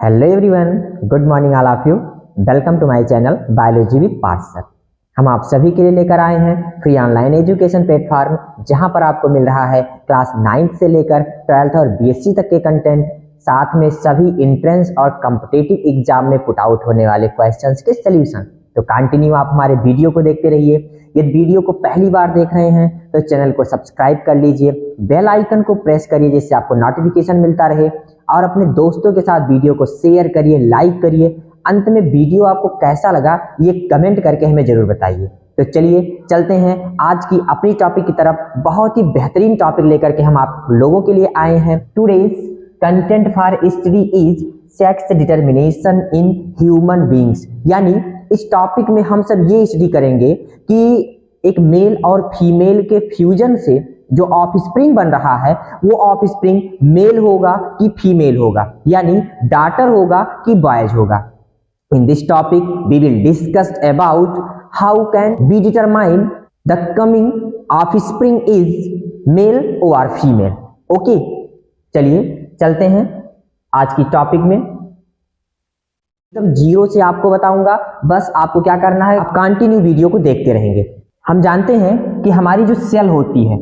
Hello everyone, good morning all of you. Welcome to my channel biology with Parth sir. हम आप सभी के लिए लेकर आए हैं फ्री ऑनलाइन एजुकेशन प्लेटफॉर्म, जहां पर आपको मिल रहा है क्लास 9 से लेकर 12th और बीएससी तक के कंटेंट, साथ में सभी एंट्रेंस और कॉम्पिटिटिव एग्जाम में पुट आउट होने वाले क्वेश्चंस के सॉल्यूशन। तो कंटिन्यू आप हमारे वीडियो को देखते रहिए। यदि वीडियो को पहली बार देख रहे हैं तो चैनल को सब्सक्राइब कर लीजिए, बेल आइकन को प्रेस करिए जिससे आपको नोटिफिकेशन मिलता रहे, और अपने दोस्तों के साथ वीडियो को शेयर करिए, लाइक करिए। अंत में वीडियो आपको कैसा लगा ये कमेंट करके हमें जरूर बताइए। तो चलिए चलते हैं आज की अपनी टॉपिक की तरफ। बहुत ही बेहतरीन टॉपिक लेकर के हम आप लोगों के लिए आए हैं। Today's content for study is sex determination in human beings. यानी इस टॉपिक में हम सब ये स्टडी करेंगे कि एक मेल और फीमेल के फ्यूजन से जो ऑफस्प्रिंग बन रहा है वो ऑफस्प्रिंग मेल होगा कि फीमेल होगा, यानी डॉटर होगा कि बॉयज होगा। In this topic we will discuss about how can be determine the coming offspring is male और फीमेल। ओके, चलिए चलते हैं आज की टॉपिक में। एकदम जीरो से आपको बताऊंगा, बस आपको क्या करना है, आप कंटिन्यू वीडियो को देखते रहेंगे। हम जानते हैं कि हमारी जो सेल होती है,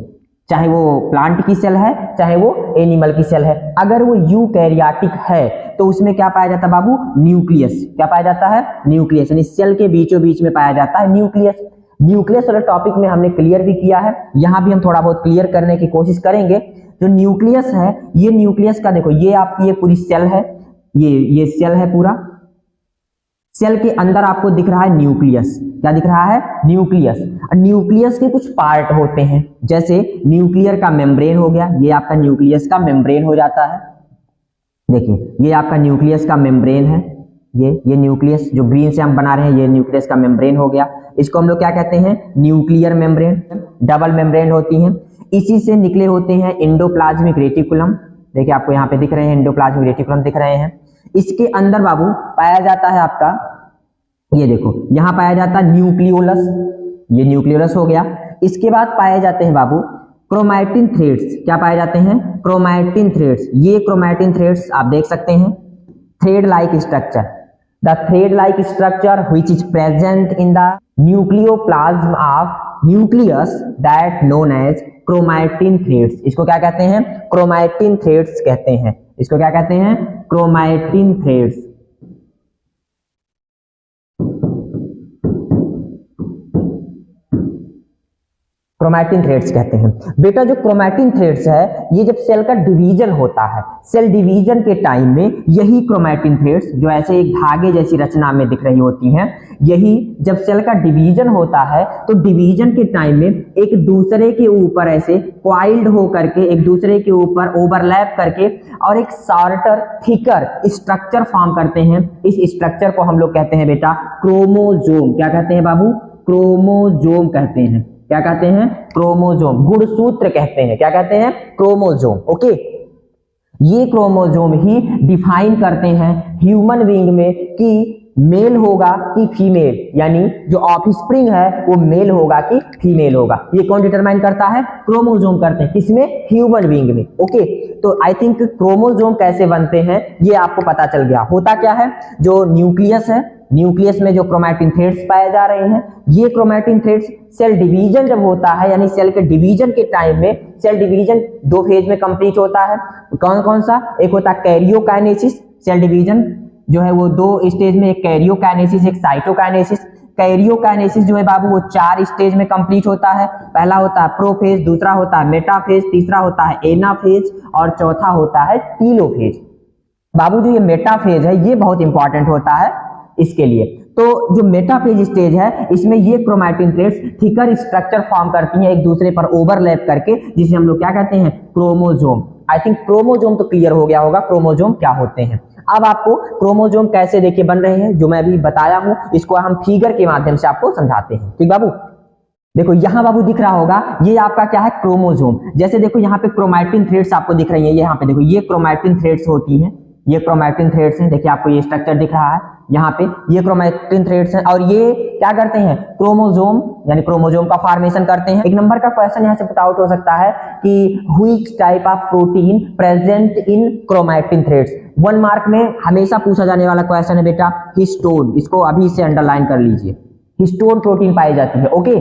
चाहे वो प्लांट की सेल है चाहे वो एनिमल की सेल है, अगर वो यूकैरियोटिक है तो उसमें क्या पाया जाता है बाबू? न्यूक्लियस। क्या पाया जाता है? न्यूक्लियस। यानी सेल के बीचों बीच में पाया जाता है न्यूक्लियस। न्यूक्लियस वाला टॉपिक में हमने क्लियर भी किया है, यहाँ भी हम थोड़ा बहुत क्लियर करने की कोशिश करेंगे। जो न्यूक्लियस है, ये न्यूक्लियस का देखो, ये आपकी ये पूरी सेल है, ये सेल है पूरा। सेल के अंदर आपको दिख रहा है न्यूक्लियस। क्या दिख रहा है? न्यूक्लियस। न्यूक्लियस के कुछ पार्ट होते हैं, जैसे न्यूक्लियर का मेम्ब्रेन हो गया, ये आपका न्यूक्लियस का मेम्ब्रेन हो जाता है। देखिए ये आपका न्यूक्लियस का मेम्ब्रेन है, ये न्यूक्लियस जो ग्रीन से हम बना रहे हैं ये न्यूक्लियस का मेम्ब्रेन हो गया। इसको हम लोग क्या कहते हैं? Nuclear membrane. डबल मेम्ब्रेन होती हैं, इसी से निकले होते हैं एंडोप्लाज्मिक रेटिकुलम। देखिए आपको यहाँ पे दिख रहे हैं एंडोप्लाज्मिक रेटिकुलम दिख रहे हैं। इसके अंदर बाबू पाया जाता है आपका, ये देखो यहाँ पाया जाता है न्यूक्लियोलस, ये न्यूक्लियोलस हो गया। इसके बाद पाए जाते हैं बाबू क्रोमैटिन थ्रेड्स। क्या पाए जाते हैं? Chromatin threads. ये क्रोमैटिन थ्रेड्स आप देख सकते हैं, thread like structure, the thread like structure which is present in the nucleoplasm of nucleus that known as chromatin threads. इसको क्या कहते हैं? क्रोमैटिन थ्रेड्स कहते हैं। इसको क्या कहते हैं? Chromatin threads. क्रोमैटिन थ्रेड्स कहते हैं। बेटा जो क्रोमैटिन थ्रेड्स है, ये जब सेल का डिवीजन होता है, सेल डिवीजन के टाइम में यही क्रोमैटिन थ्रेड्स जो ऐसे एक धागे जैसी रचना में दिख रही होती हैं, यही जब सेल का डिवीजन होता है तो डिवीजन के टाइम में एक दूसरे के ऊपर ऐसे क्वाइल्ड हो करके एक दूसरे के ऊपर ओवरलैप करके और एक शॉर्टर थिकर स्ट्रक्चर फॉर्म करते हैं। इस स्ट्रक्चर को हम लोग कहते हैं बेटा क्रोमोजोम। क्या कहते हैं बाबू? क्रोमोजोम कहते हैं। क्या कहते हैं? क्रोमोजोम। गुणसूत्र कहते हैं। क्या कहते हैं? क्रोमोजोम। ओके, ये क्रोमोजोम ही डिफाइन करते हैं ह्यूमन बीइंग में कि मेल होगा कि फीमेल, यानी जो ऑफस्प्रिंग है वो मेल होगा कि फीमेल होगा। ये कौन डिटरमाइन करता है? क्रोमोजोम करते हैं। किसमें? ह्यूमन बीइंग में। ओके, तो आई थिंक क्रोमोजोम कैसे बनते हैं ये आपको पता चल गया। होता क्या है, जो न्यूक्लियस है, न्यूक्लियस में जो क्रोमैटिन थ्रेड्स पाए जा रहे हैं, ये क्रोमैटिन थ्रेड्स सेल डिवीजन जब होता है, यानी सेल के डिवीजन के टाइम में, सेल डिवीजन दो फेज में कंप्लीट होता है। कौन कौन सा? एक होता है कैरियोकाइनेसिस। सेल डिवीजन जो है वो दो स्टेज में, एक कैरियोकाइनेसिस एक साइटोकाइनेसिस। कैरियोकाइनेसिस जो है बाबू वो 4 स्टेज में कंप्लीट होता है। पहला होता है प्रोफेज, दूसरा होता है मेटाफेज, तीसरा होता है एनाफेज और चौथा होता है टीलोफेज। बाबू जो ये मेटाफेज है ये बहुत इंपॉर्टेंट होता है इसके लिए। तो जो मेटाफेज स्टेज है इसमें ये chromatin threads thicker structure form करती हैं एक दूसरे पर ओवरलैप करके, जिसे हम लोग क्या कहते हैं? क्रोमोजोम। आई थिंक क्रोमोजोम तो क्लियर हो गया होगा क्रोमोजोम क्या होते हैं। अब आपको क्रोमोजोम कैसे देखिए बन रहे हैं जो मैं अभी बताया हूं, इसको हम फिगर के माध्यम से आपको समझाते हैं। ठीक बाबू, देखो यहाँ बाबू दिख रहा होगा ये आपका क्या है? क्रोमोजोम। जैसे देखो यहाँ पे क्रोमैटिन थ्रेड्स आपको दिख रही है, यहाँ पे देखो ये क्रोमैटिन थ्रेड्स होती हैं, ये क्रोमैटिन थ्रेड्स हैं, देखिए आपको ये स्ट्रक्चर दिख रहा है यहाँ पे, ये क्रोमैटिन थ्रेड्स हैं और ये क्या करते हैं, क्रोमोसोम यानी क्रोमोसोम का फॉर्मेशन करते हैं। एक नंबर का क्वेश्चन यहाँ से पुट आउट हो सकता है कि which type of protein present in chromatin threads. 1 mark में हमेशा पूछा जाने वाला क्वेश्चन है बेटा हिस्टोन, इसको अभी से अंडरलाइन कर लीजिए, हिस्टोन प्रोटीन पाई जाती है। ओके,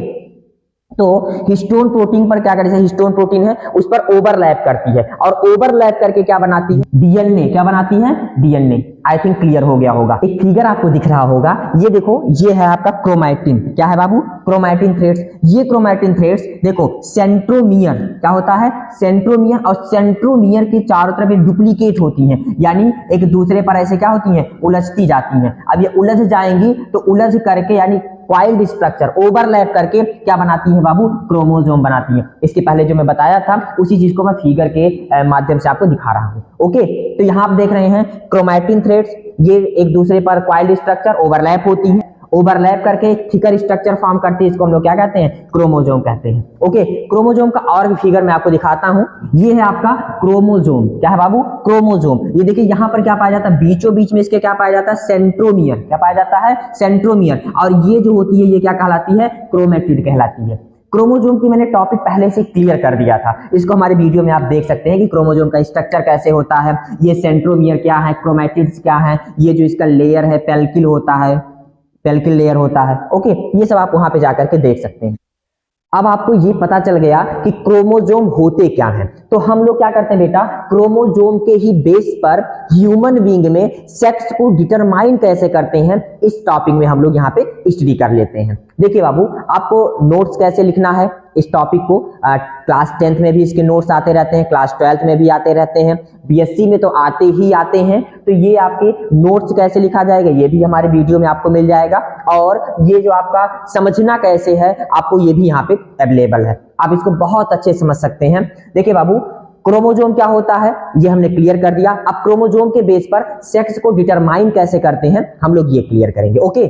तो हिस्टोन प्रोटीन पर क्या करती है, हिस्टोन प्रोटीन है उस पर ओवरलैप करती है और ओवरलैप करके क्या बनाती है, डीएनए। क्या बनाती है, डीएनए। आई थिंक क्लियर हो गया होगा। एक फिगर आपको दिख रहा होगा, ये देखो, ये है आपका क्रोमैटिन। क्या है बाबू, क्रोमैटिन थ्रेड्स। ये क्रोमैटिन थ्रेड्स देखो सेंट्रोमियर, क्या होता है, सेंट्रोमियर, और सेंट्रोमियर के चारों तरफ डुप्लीकेट होती हैं, यानी एक दूसरे पर ऐसे क्या होती हैं, उलझती जाती हैं। अब ये उलझ जाएंगी तो उलझ करके यानी कॉइल्ड स्ट्रक्चर ओवरलैप करके क्या बनाती है बाबू, क्रोमोसोम बनाती है। इसके पहले जो मैं बताया था उसी चीज को मैं फिगर के माध्यम से आपको दिखा रहा हूं। ओके, तो यहां आप देख रहे हैं क्रोमैटिन थ्रेड्स, ये एक दूसरे पर कॉइल्ड स्ट्रक्चर ओवरलैप होती है, ओवरलैप करके थिकर स्ट्रक्चर फॉर्म करती है, इसको हम लोग क्या कहते हैं, क्रोमोसोम कहते हैं। ओके, क्रोमोसोम का और भी फिगर मैं आपको दिखाता हूं। ये है आपका क्रोमोसोम। क्या है बाबू, क्रोमोसोम। ये देखिए यहां पर क्या पाया जाता है, बीचों बीच में इसके क्या पाया जाता है, सेंट्रोमियर। क्या पाया जाता है, सेंट्रोमियर। और ये जो होती है ये क्या कहलाती है, क्रोमैटिड कहलाती है। क्रोमोसोम की मैंने टॉपिक पहले से क्लियर कर दिया था, इसको हमारे वीडियो में आप देख सकते हैं कि क्रोमोसोम का स्ट्रक्चर कैसे होता है, ये सेंट्रोमियर क्या है, क्रोमैटिड्स क्या है, ये जो इसका लेयर है पेल्किल होता है, पेल्किल लेयर होता है। ओके, ये सब आप वहां पे जाकर के देख सकते हैं। अब आपको ये पता चल गया कि क्रोमोसोम होते क्या हैं, तो हम लोग क्या करते हैं बेटा, क्रोमोसोम के ही बेस पर ह्यूमन बीइंग में सेक्स को डिटरमाइन कैसे करते हैं, इस टॉपिक में हम लोग यहाँ पे स्टडी कर लेते हैं। देखिए बाबू, आपको नोट्स कैसे लिखना है इस टॉपिक को, क्लास 10th में भी इसके नोट्स आते रहते हैं, क्लास 12th में भी आते रहते हैं, बीएससी में तो आते ही आते हैं। तो ये आपके नोट्स कैसे लिखा जाएगा ये भी हमारे वीडियो में आपको मिल जाएगा, और ये जो आपका समझना कैसे है आपको ये भी यहाँ पे अवेलेबल है, आप इसको बहुत अच्छे समझ सकते हैं। देखिए बाबू, क्रोमोसोम क्या होता है ये हमने क्लियर कर दिया। अब क्रोमोसोम के बेस पर सेक्स को डिटरमाइन कैसे करते हैं हम लोग ये क्लियर करेंगे। ओके,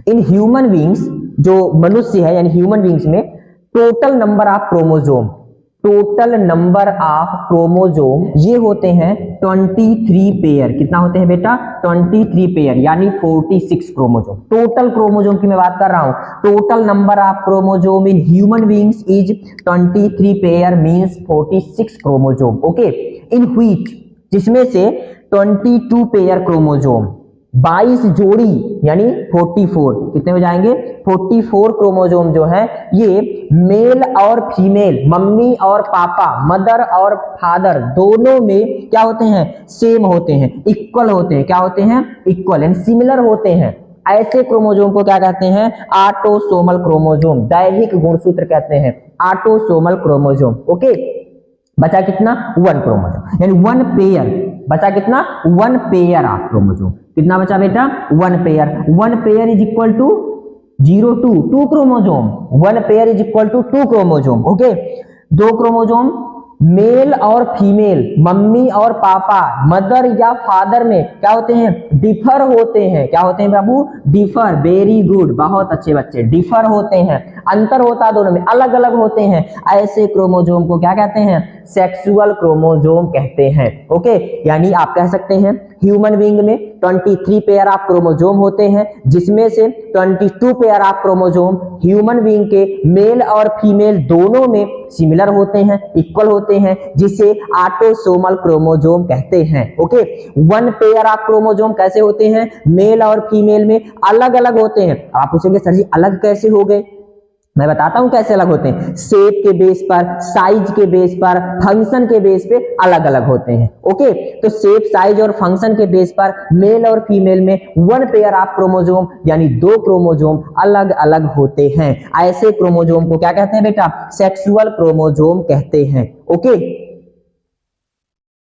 इन ह्यूमन बीइंग्स, जो मनुष्य है यानी ह्यूमन बीइंग्स में total number of chromosome, total number of chromosome ये होते हैं 23 पेयर। कितना होते हैं बेटा, 23 पेयर यानी 46 क्रोमोसोम। टोटल क्रोमोसोम की मैं बात कर रहा हूं, total number of chromosome in human beings is 23 pair means 46 chromosome. Okay, in which, जिसमें से 22 पेयर क्रोमोसोम, 22 जोड़ी यानी 44, कितने हो जाएंगे, 44 क्रोमोसोम जो है ये मेल और फीमेल, मम्मी और पापा, मदर और फादर दोनों में क्या होते हैं, सेम होते हैं, इक्वल होते हैं। क्या होते हैं, इक्वल एंड सिमिलर होते हैं। ऐसे क्रोमोसोम को क्या कहते हैं, ऑटोसोमल क्रोमोसोम, दैहिक गुणसूत्र कहते हैं, ऑटोसोमल क्रोमोसोम। ओके, बचा कितना, 1 क्रोमोसोम यानी 1 पेयर, बचा कितना, 1 पेयर ऑफ क्रोमोसोम। कितना बचा बेटा, 1 pair. 1 pair is equal to 2 chromosome. 1 pair is equal to 2 chromosome. Okay, 2 chromosome male और फीमेल, मम्मी और पापा, मदर या फादर में क्या होते हैं, डिफर होते हैं। क्या होते हैं बाबू, डिफर। वेरी गुड, बहुत अच्छे बच्चे, डिफर होते हैं, अंतर होता है दोनों में, अलग अलग होते हैं। ऐसे क्रोमोसोम को क्या कहते हैं, सेक्सुअल क्रोमोसोम कहते हैं। ओके, यानी आप कह सकते हैं ह्यूमन बीइंग में 23 पेयर ऑफ क्रोमोसोम होते हैं, जिसमें से 22 pair of chromosome human being के मेल और फीमेल दोनों में सिमिलर होते हैं, इक्वल होते हैं, जिसे ऑटोसोमल क्रोमोसोम कहते हैं। ओके, 1 पेयर ऑफ क्रोमोसोम कैसे होते हैं, मेल और फीमेल में अलग अलग होते हैं। आप पूछेंगे सर जी अलग कैसे हो गए, मैं बताता हूं कैसे अलग होते हैं। शेप के बेस पर, साइज के बेस पर, फंक्शन के बेस पे अलग अलग होते हैं। ओके, तो शेप, साइज और फंक्शन के बेस पर मेल और फीमेल में 1 पेयर ऑफ क्रोमोसोम यानी 2 क्रोमोसोम अलग अलग होते हैं। ऐसे क्रोमोसोम को क्या कहते हैं बेटा, सेक्सुअल क्रोमोसोम कहते हैं। ओके,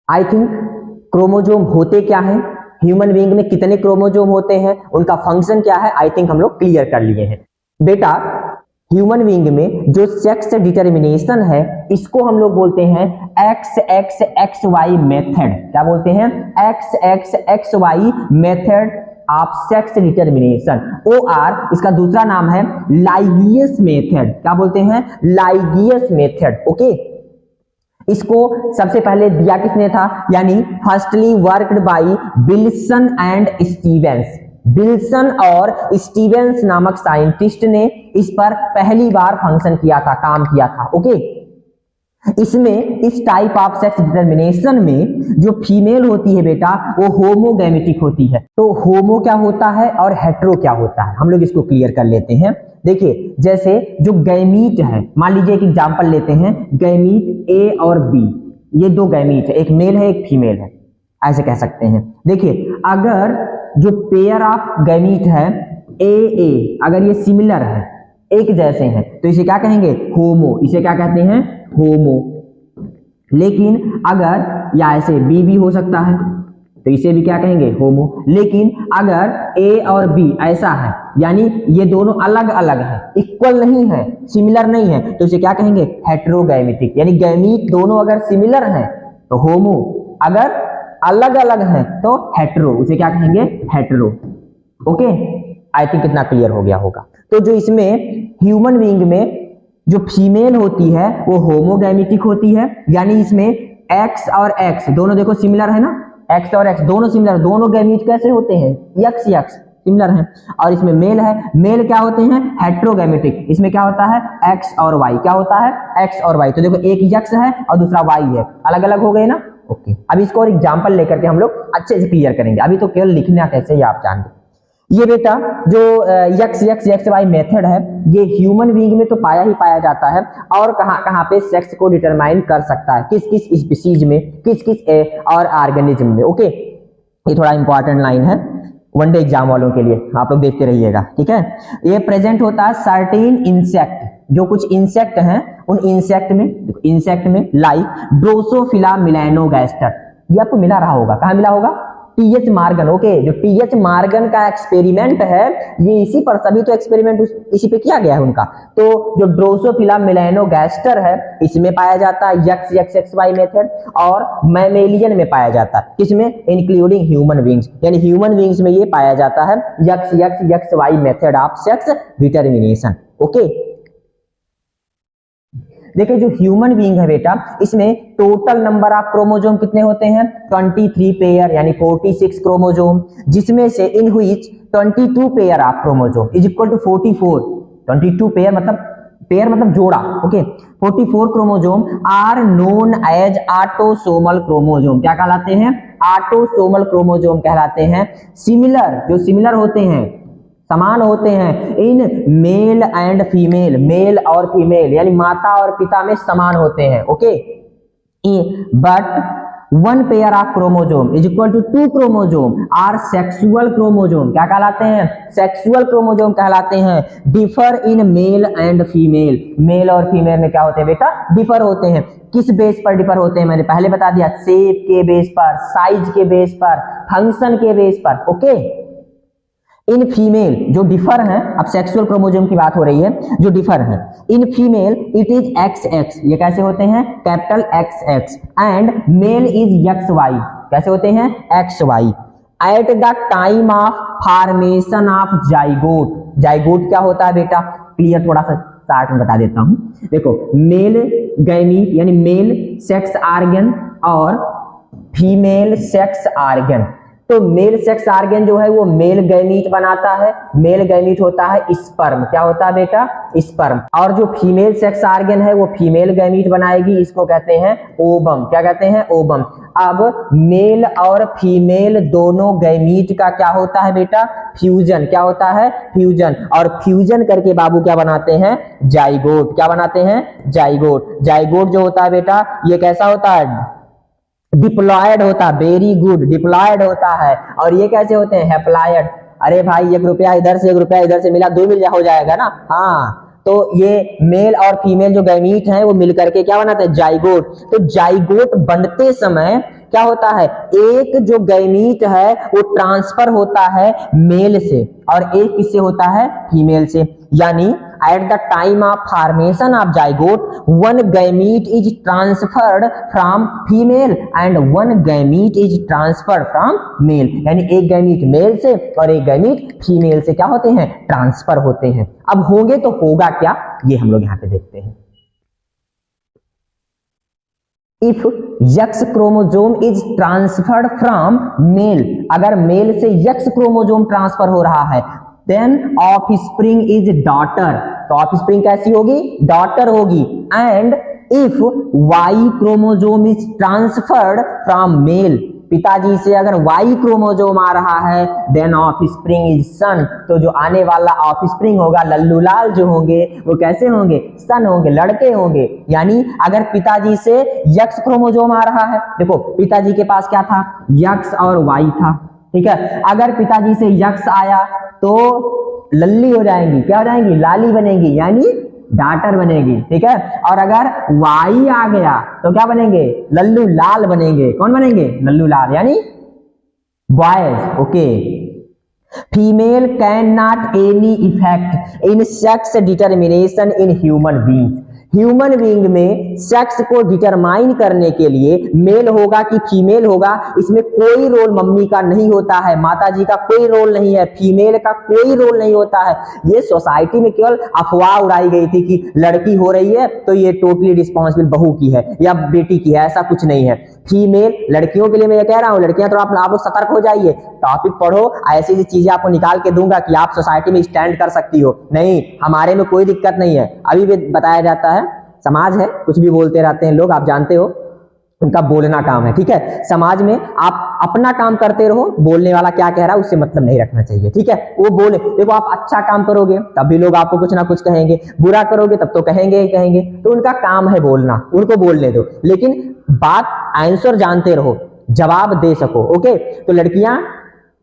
आई थिंक क्रोमोसोम होते क्या है, ह्यूमन बीइंग में कितने क्रोमोसोम होते हैं, उनका फंक्शन क्या है, आई थिंक हम लोग क्लियर कर लिए हैं। बेटा ह्यूमन बीइंग में जो सेक्स डिटर्मिनेशन है इसको हम लोग बोलते हैं XXXY मेथड। क्या बोलते हैं, XXXY method of sex determination. OR इसका दूसरा नाम है लाइगियस मेथड। क्या बोलते हैं, लाइगियस मेथड। ओके, इसको सबसे पहले दिया किसने था, यानी firstly worked by Wilson and Stevens. Wilson और स्टीवेंस नामक साइंटिस्ट ने इस पर पहली बार फंक्शन किया था, काम किया था। ओके, इसमें इस टाइप ऑफ सेक्स डिटर्मिनेशन में जो फीमेल होती है बेटा वो होमोगैमेटिक होती है। तो होमो क्या होता है और हेट्रो क्या होता है, हम लोग इसको क्लियर कर लेते हैं। देखिए, जैसे जो गैमीट है, मान लीजिए एक एग्जांपल लेते हैं, गैमीट ए और बी, ये दो गैमीट है, एक मेल है एक फीमेल है, ऐसे कह सकते हैं। देखिए, अगर जो पेयर ऑफ गैमीट है ए अगर ये सिमिलर है, एक जैसे हैं, तो इसे क्या कहेंगे, होमो। इसे क्या कहते हैं, होमो। लेकिन अगर या ऐसे बी हो सकता है, तो इसे भी क्या कहेंगे, होमो। लेकिन अगर ए और बी ऐसा है, यानी ये दोनों अलग अलग है, इक्वल नहीं है, सिमिलर नहीं है, तो इसे क्या कहेंगे, हेट्रोगैमेटिक। यानी गैमीट दोनों अगर सिमिलर हैं तो होमो, अगर अलग अलग है तो हेट्रो, उसे क्या कहेंगे, हेट्रो। ओके, आई थिंक कितना क्लियर हो गया होगा। तो जो इसमें ह्यूमन बीइंग में जो फीमेल होती है वो होमोगैमेटिक होती है, यानी इसमें एक्स और एक्स दोनों देखो सिमिलर है ना, एक्स और एक्स दोनों सिमिलर, दोनों गैमीट कैसे होते हैं, यक्स यक्स सिमिलर हैं। और इसमें मेल है, मेल क्या होते हैं, हेट्रोगैमेटिक। इसमें क्या होता है, एक्स और वाई, क्या होता है, एक्स और वाई। तो देखो एक यक्स है और दूसरा वाई है, अलग अलग हो गए ना। ओके, अब इसको और एग्जांपल लेकर के हम लोग अच्छे से क्लियर करेंगे, अभी तो केवल लिखना कैसे ही आप जान गए। ये बेटा जो एक्स वाई मेथड है, ये ह्यूमन बीइंग में तो पाया ही पाया जाता है, और कहां पे सेक्स को डिटरमाइन कर सकता है, किस किस स्पीसीज में, किस किस और ऑर्गेनिज्म में। ओके, ये थोड़ा इंपॉर्टेंट लाइन है वनडे एग्जाम वालों के लिए, आप लोग देखते रहिएगा, ठीक है। ये प्रेजेंट होता है सर्टेन इंसेक्ट, जो कुछ इंसेक्ट हैं उन इंसेक्ट में लाइक ड्रोसोफिला मिलेनोगैस्टर, ये आपको मिला रहा होगा, कहां मिला होगा, टीएच मार्गन। ओके, जो टीएच मार्गन का एक्सपेरिमेंट है, ये इसी पर, सभी तो एक्सपेरिमेंट इसी पे किया गया है उनका। तो जो ड्रोसोफिला मिलेनोगैस्टर है, इसमें पाया जाता है यक्स वाई मेथड, और मैमेलियन में पाया जाता है, किसमें, इंक्लूडिंग ह्यूमन बीइंग्स, यानी ह्यूमन बीइंग्स में ये पाया जाता है X Y method of sex determination. Okay, देखिए जो ह्यूमन बीइंग है बेटा, इसमें टोटल नंबर ऑफ क्रोमोसोम कितने होते हैं, 23 पेयर, यानी 46 क्रोमोसोम, जिसमें से in which 22 pair of chromosome is equal to 44। 22 pair मतलब जोड़ा। Okay, 44 chromosome are known as autosomal chromosome, क्या कहलाते हैं, ऑटोसोमल क्रोमोसोम कहलाते हैं। सिमिलर, जो सिमिलर होते हैं, समान होते हैं in male and female, male और फीमेल, यानी माता और पिता में समान होते हैं। Okay, but one pair of chromosome is equal to 2 chromosome are sexual chromosome, क्या कहलाते हैं, सेक्सुअल क्रोमोसोम कहलाते हैं। Differ in male and female, male और फीमेल में क्या होते हैं बेटा, डिफर होते हैं। किस बेस पर डिफर होते हैं, मैंने पहले बता दिया, शेप के बेस पर, साइज के बेस पर, फंक्शन के बेस पर। ओके, इन फीमेल जो डिफर हैं, अब सेक्सुअल क्रोमोसोम की बात हो रही है, जो डिफर हैं, in female it is XX, ये कैसे होते हैं, capital XX, and male is XY, कैसे होते हैं, XY। At the time of formation of zygote, zygote क्या होता है बेटा, क्लियर थोड़ा सा चार्ट में बता देता हूं। देखो, मेल गैमीट यानी मेल सेक्स ऑर्गन और फीमेल सेक्स ऑर्गन। तो मेल सेक्स ऑर्गन जो है वो मेल गैमीट बनाता है, मेल गैमीट होता है स्पर्म, क्या होता है बेटा, स्पर्म। और जो फीमेल सेक्स ऑर्गन है वो फीमेल गैमीट बनाएगी, इसको कहते हैं ओवम, क्या कहते हैं, ओवम। अब मेल और फीमेल दोनों गैमीट का क्या होता है बेटा, फ्यूजन, क्या होता है, फ्यूजन। और फ्यूजन करके बाबू क्या बनाते हैं, जाइगोट, क्या बनाते हैं, जाइगोट। जाइगोट जो होता है बेटा ये कैसा होता है, डिप्लॉयड होता है, वेरी गुड, डिप्लॉयड होता है। और ये कैसे होते हैं, हैप्लॉयड। अरे भाई 1 रुपया इधर से 1 रुपया इधर से मिला, 2 मिल हो जाएगा ना, हाँ। तो ये मेल और फीमेल जो गैमीट हैं वो मिलकर के क्या बनाते हैं, जाइगोट। तो जाइगोट बनते समय क्या होता है, एक जो गैमीट है वो ट्रांसफर होता है मेल से और एक किससे होता है, फीमेल से। यानी at the time of formation of zygote, one gamete is transferred from female and one gamete is transferred from male, यानी एक गैमीट मेल से और एक गैमीट फीमेल से क्या होते हैं, ट्रांसफर होते हैं। अब होंगे तो होगा क्या, ये हम लोग यहाँ पे देखते हैं। If X chromosome is transferred from male, अगर मेल से यक्स क्रोमोजोम ट्रांसफर हो रहा है, देन ऑफस्प्रिंग इज डॉटर, तो ऑफस्प्रिंग कैसी होगी, डॉटर होगी। And if Y chromosome is transferred from male, पिताजी से अगर वाई क्रोमोजोम आ रहा है, देन ऑफस्प्रिंग इज सन, तो जो आने वाला ऑफस्प्रिंग होगा, लल्लू लाल जो होंगे वो कैसे होंगे, सन होंगे, लड़के होंगे। यानी अगर पिताजी से यक्स क्रोमोजोम आ रहा है, देखो पिताजी के पास क्या था, यक्स और वाई था, ठीक है। अगर पिताजी से यक्स आया तो लल्ली हो जाएंगी, क्या हो जाएंगी, लाली बनेगी, यानी डाटर बनेगी, ठीक है। और अगर वाई आ गया तो क्या बनेंगे, लल्लू लाल बनेंगे, कौन बनेंगे, लल्लू लाल, यानी boys, okay. Female can not any effect in sex determination in human beings, human being में सेक्स को डिटरमाइन करने के लिए मेल होगा कि फीमेल होगा, इसमें कोई रोल मम्मी का नहीं होता है, माता जी का कोई रोल नहीं है, फीमेल का कोई रोल नहीं होता है। ये सोसाइटी में केवल अफवाह उड़ाई गई थी कि लड़की हो रही है तो ये टोटली रिस्पॉन्सिबल बहू की है या बेटी की है, ऐसा कुछ नहीं है। फीमेल लड़कियों के लिए मैं ये कह रहा हूँ, लड़कियां तो आप लोग सतर्क हो जाइए, टॉपिक पढ़ो, ऐसी ऐसी चीजें आपको निकाल के दूंगा कि आप सोसाइटी में स्टैंड कर सकती हो। नहीं, हमारे में कोई दिक्कत नहीं है, अभी भी बताया जाता है, समाज है, कुछ भी बोलते रहते हैं लोग, आप जानते हो, उनका बोलना काम है, ठीक है। समाज में आप अपना काम करते रहो, बोलने वाला क्या कह रहा है उससे मतलब नहीं रखना चाहिए, ठीक है। वो बोले, देखो आप अच्छा काम करोगे तब भी लोग आपको कुछ ना कुछ कहेंगे, बुरा करोगे तब तो कहेंगे ही कहेंगे, तो उनका काम है बोलना, उनको बोलने दो, लेकिन बात आंसर जानते रहो, जवाब दे सको, ओके। तो लड़कियां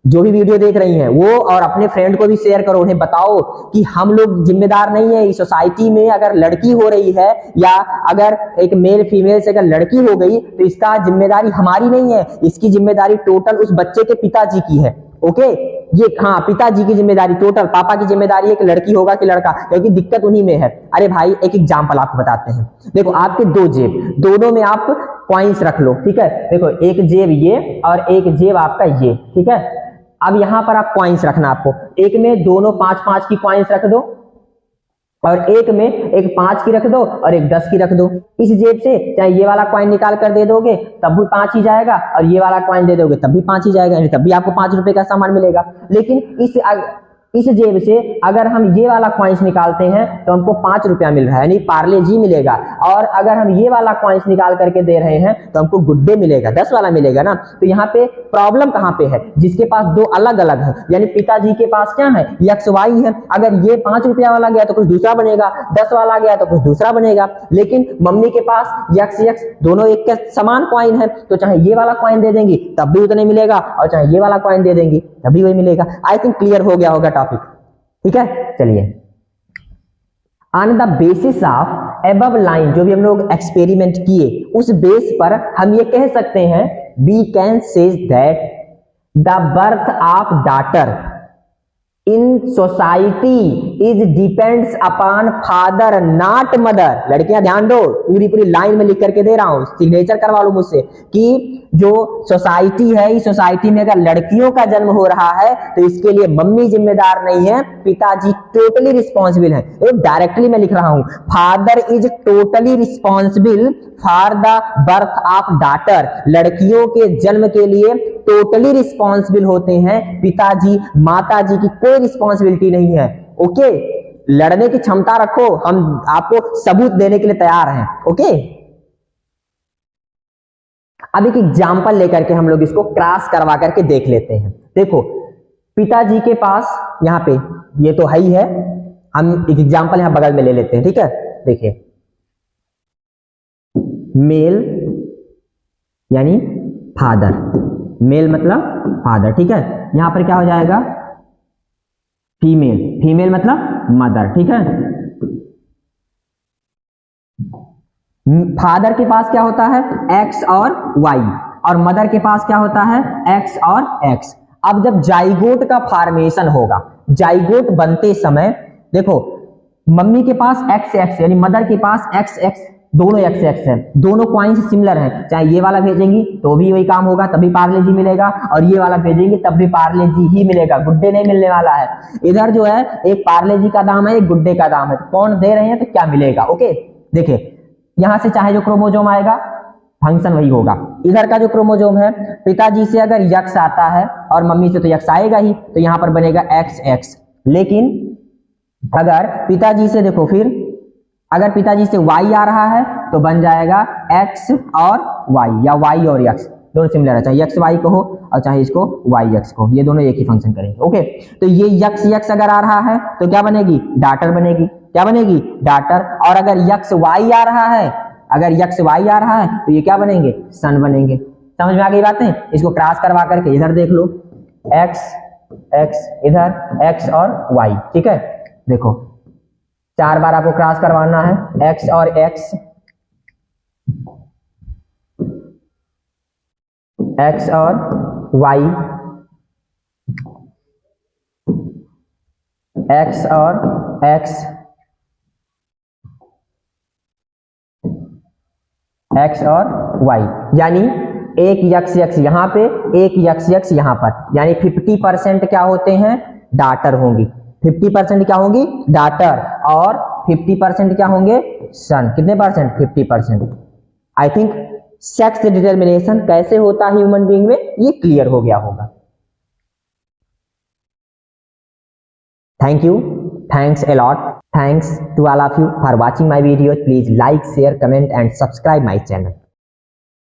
जो भी वीडियो देख रही हैं वो और अपने फ्रेंड को भी शेयर करो, उन्हें बताओ कि हम लोग जिम्मेदार नहीं है इस सोसाइटी में, अगर लड़की हो रही है या अगर एक मेल फीमेल से अगर लड़की हो गई तो इसका जिम्मेदारी हमारी नहीं है, इसकी जिम्मेदारी टोटल उस बच्चे के पिताजी की है, ओके। ये हाँ, पिताजी की जिम्मेदारी टोटल, पापा की जिम्मेदारी है कि लड़की होगा कि लड़का, क्योंकि दिक्कत उन्हीं में है। अरे भाई एक एग्जांपल आपको बताते हैं, देखो आपके दो जेब, दोनों में आप कॉइन्स रख लो, ठीक है। देखो एक जेब ये और एक जेब आपका ये, ठीक है। अब यहां पर आप कॉइन्स रखना, आपको एक में दोनों 5-5 की कॉइन्स रख दो और एक में एक 5 की रख दो और एक 10 की रख दो। इस जेब से चाहे ये वाला कॉइन निकाल कर दे दोगे तब भी 5 ही जाएगा और ये वाला कॉइन दे दोगे तब भी 5 ही जाएगा, यानी तब भी आपको 5 रुपए का सामान मिलेगा। लेकिन इस जेब से अगर हम ये वाला कॉइन्स निकालते हैं तो हमको 5 रुपया मिल रहा है, यानी पार्ले जी मिलेगा, और अगर हम ये वाला कॉइन्स निकाल करके दे रहे हैं तो हमको गुड्डे मिलेगा, 10 वाला मिलेगा ना। तो यहाँ पे प्रॉब्लम कहाँ पे है, जिसके पास दो अलग अलग है, यानी पिताजी के पास क्या है, यक्स वाई है, अगर ये 5 रुपया वाला गया तो कुछ दूसरा बनेगा, 10 वाला गया तो कुछ दूसरा बनेगा। लेकिन मम्मी के पास यक्स यक्स दोनों एक के समान कॉइन है, तो चाहे ये वाला कॉइन दे देंगी तब भी उतने मिलेगा और चाहे ये वाला कॉइन दे देंगी तभी वही मिलेगा। आई थिंक क्लियर हो गया होगा टॉपिक, ठीक है। चलिए, on the basis of above line, जो भी हम लोग एक्सपेरिमेंट किए उस बेस पर हम ये कह सकते हैं, we can say that the birth of daughter in society is depends upon father not mother. लड़कियां ध्यान दो, पूरी पूरी लाइन में लिख करके दे रहा हूं, सिग्नेचर करवा लो मुझसे, कि जो सोसाइटी है इस सोसाइटी में अगर लड़कियों का जन्म हो रहा है तो इसके लिए मम्मी जिम्मेदार नहीं है, पिताजी टोटली रिस्पॉन्सिबल है। डायरेक्टली मैं लिख रहा हूं, father is totally responsible for the birth of daughter, लड़कियों के जन्म के लिए टोटली रिस्पॉन्सिबल होते हैं पिताजी, माताजी की कोई रिस्पॉन्सिबिलिटी नहीं है, ओके। लड़ने की क्षमता रखो, हम आपको सबूत देने के लिए तैयार हैं, ओके। अब एक एग्जाम्पल लेकर के हम लोग इसको क्रॉस करवा करके देख लेते हैं। देखो पिताजी के पास यहाँ पे ये तो है ही है, हम एक एग्जाम्पल यहां बगल में ले लेते हैं, ठीक है। देखिए मेल यानी फादर, मेल मतलब फादर, ठीक है। यहां पर क्या हो जाएगा, फीमेल, फीमेल मतलब मदर, ठीक है। फादर के पास क्या होता है, एक्स और वाई, और मदर के पास क्या होता है, एक्स और एक्स। अब जब जाइगोट का फॉर्मेशन होगा, जाइगोट बनते समय देखो मम्मी के पास एक्स एक्स यानी मदर के पास एक्स एक्स, दोनों एक्स एक्स है, दोनों कॉइन्स सिमिलर हैं, चाहे ये वाला भेजेंगी तो भी वही काम होगा तभी पार्ले जी मिलेगा, और ये वाला भेजेंगे तब भी पार्ले जी ही मिलेगा, गुड्डे नहीं मिलने वाला है। इधर जो है एक पार्ले जी का दाम है, एक गुड्डे का दाम है, तो कौन दे रहे हैं तो क्या मिलेगा, ओके। देखिए यहां से चाहे जो क्रोमोजोम आएगा फंक्शन वही होगा। इधर का जो क्रोमोसोम है, पिताजी से अगर यक्स आता है और मम्मी से तो यक्स आएगा ही, तो यहां पर बनेगा एक्स एक्स। लेकिन अगर पिताजी से देखो, फिर अगर पिताजी से वाई आ रहा है तो बन जाएगा एक्स और वाई, या वाई और एक्स दोनों सिमिलर है, चाहे एक्स वाई को हो और चाहे इसको वाई एक्स को, ये दोनों एक ही फंक्शन करेंगे। ओके, तो ये यक्स यक्स अगर आ रहा है तो क्या बनेगी, डाटर बनेगी। क्या बनेगी, डाटर। और अगर यक्स वाई आ रहा है, अगर यक्स वाई आ रहा है तो ये क्या बनेंगे, सन बनेंगे। समझ में आ गई बातें? इसको क्रॉस करवा करके इधर देख लो, एक्स एक्स, इधर एक्स और वाई। ठीक है, देखो 4 बार आपको क्रॉस करवाना है, एक्स और एक्स, एक्स और वाई, एक्स और एक्स, एक्स और वाई, यानी एक यक्स यक्स यहां पे, एक यक्स यक्स यहां पर, यानी 50% क्या होते हैं, डाटर होंगी। 50% क्या होंगी, डाटर, और 50% क्या होंगे, सन। कितने percent, 50%। I think sex determination कैसे होता है ह्यूमन बीइंग में, ये क्लियर हो गया होगा। Thank you, thanks a lot. Thanks to all of you for watching my videos. Please like, share, comment and subscribe my channel.